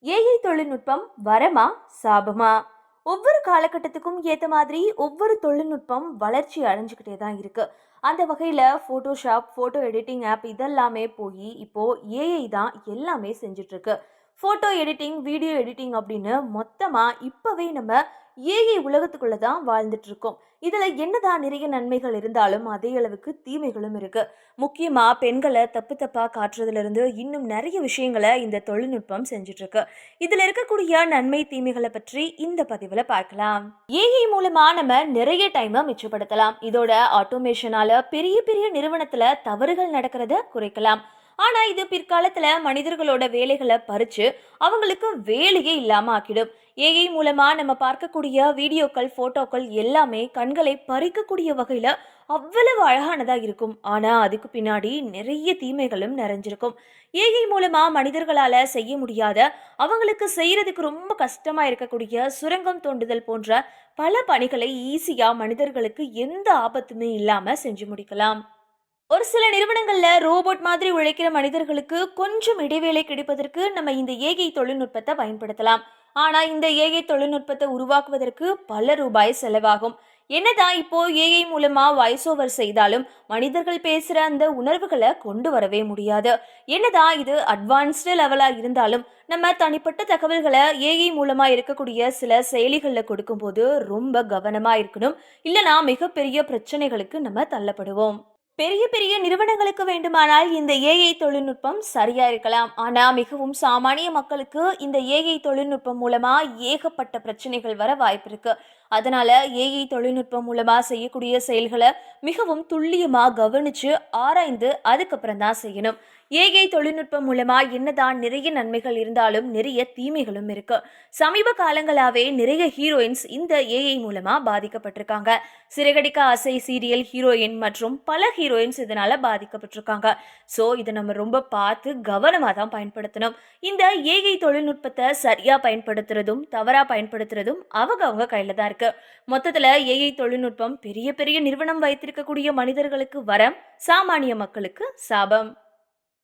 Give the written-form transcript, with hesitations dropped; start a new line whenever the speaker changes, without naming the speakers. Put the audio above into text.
AI தொழில்நுட்பம் வரமா சாபமா? ஒவ்வொரு காலகட்டத்துக்கும் ஏத்த மாதிரி ஒவ்வொரு தொழில்நுட்பம் வளர்ச்சி அடைஞ்சுக்கிட்டே தான் இருக்கு. அந்த வகையில போட்டோஷாப், போட்டோ எடிட்டிங் ஆப் இதெல்லாமே போய் இப்போ ஏஐ தான் எல்லாமே செஞ்சுட்டு இருக்கு. போட்டோ எடிட்டிங், வீடியோ எடிட்டிங் அப்படின்னு மொத்தமா இப்பவே நம்ம ஏஐ உலகத்துக்குள்ள தான் வாழ்ந்துட்டு இருக்கோம். இதுல என்னதான் நிறைய நன்மைகள் இருந்தாலும் அதே அளவுக்கு தீமைகளும் இருக்கு. முக்கியமா பெண்களை தப்பு தப்பா காட்டுறதுல இருந்து இன்னும் நிறைய விஷயங்களை இந்த தொழில்நுட்பம் செஞ்சுட்டு இருக்கு. இதுல இருக்கக்கூடிய நன்மை தீமைகளை பற்றி இந்த பதிவுல பார்க்கலாம். ஏஐ மூலமா நம்ம நிறைய டைமை மிச்சப்படுத்தலாம். இதோட ஆட்டோமேஷனால பெரிய பெரிய நிறுவனத்துல தவறுகள் நடக்கிறத குறைக்கலாம். ஆனா இது பிற்காலத்துல மனிதர்களோட வேலைகளை பறிச்சு அவங்களுக்கு வேலையே இல்லாம ஆக்கிடும். ஏஐ மூலமா நம்ம பார்க்கக்கூடிய வீடியோக்கள், போட்டோக்கள் எல்லாமே கண்களை பறிக்கக்கூடிய வகையில அவ்வளவு அழகானதா இருக்கும். ஆனா அதுக்கு பின்னாடி நிறைய தீமைகளும் நிறைஞ்சிருக்கும். ஏஐ மூலமா மனிதர்களால செய்ய முடியாத, அவங்களுக்கு செய்யறதுக்கு ரொம்ப கஷ்டமா இருக்கக்கூடிய சுரங்கம் தோண்டுதல் போன்ற பல பணிகளை ஈஸியா மனிதர்களுக்கு எந்த ஆபத்துமே இல்லாம செஞ்சு முடிக்கலாம். ஒரு சில நிறுவனங்கள்ல ரோபோட் மாதிரி உழைக்கிற மனிதர்களுக்கு கொஞ்சம் இடைவேளை கிடைப்பதற்கு நம்ம இந்த ஏஐ தொழில்நுட்பத்தை பயன்படுத்தலாம். ஆனா இந்த ஏஐ தொழில்நுட்பத்தை உருவாக்குவதற்கு பல ரூபாய் செலவாகும். என்னதான் இப்போ ஏஐ மூலமா வாய்ஸ் ஓவர் செய்தாலும் மனிதர்கள் பேசுற அந்த உணர்வுகளை கொண்டு வரவே முடியாது. என்னதான் இது அட்வான்ஸ்டு லெவலா இருந்தாலும் நம்ம தனிப்பட்ட தகவல்களை ஏஐ மூலமா இருக்கக்கூடிய சில செயலிகள்ல கொடுக்கும்போது ரொம்ப கவனமா இருக்கணும். இல்லனா மிகப்பெரிய பிரச்சனைகளுக்கு நம்ம தள்ளப்படுவோம். பெரிய பெரிய நிறுவனங்களுக்கு வேண்டுமானால் இந்த ஏஐ தொழில்நுட்பம் சரியா இருக்கலாம். ஆனா மிகவும் சாமானிய மக்களுக்கு இந்த ஏஐ தொழில்நுட்பம் மூலமா ஏகப்பட்ட பிரச்சனைகள் வர வாய்ப்பு இருக்கு. அதனால ஏஐ தொழில்நுட்பம் மூலமா செய்யக்கூடிய செயல்களை மிகவும் துல்லியமா கவனிச்சு ஆராய்ந்து அதுக்கப்புறம் தான் செய்யணும். ஏஐ தொழில்நுட்பம் மூலமா என்னதான் நிறைய நன்மைகள் இருந்தாலும் நிறைய தீமைகளும் இருக்கு. சமீப காலங்களாவே நிறைய ஹீரோயின்ஸ் இந்த ஏஐ மூலமா பாதிக்கப்பட்டிருக்காங்க. சிறகடிக்க ஆசை சீரியல் ஹீரோயின் மற்றும் பல ஹீரோயின்ஸ் இதனால பாதிக்கப்பட்டிருக்காங்க. ஸோ இதை நம்ம ரொம்ப பார்த்து கவனமாக தான் பயன்படுத்தணும். இந்த ஏஐ தொழில்நுட்பத்தை சரியா பயன்படுத்துறதும் தவறா பயன்படுத்துறதும் அவங்க கையில தான் இருக்கு. மொத்தத்துல ஏஐ தொழில்நுட்பம் பெரிய பெரிய நிறுவனம் வைத்திருக்கக்கூடிய மனிதர்களுக்கு வரம், சாமானிய மக்களுக்கு சாபம்.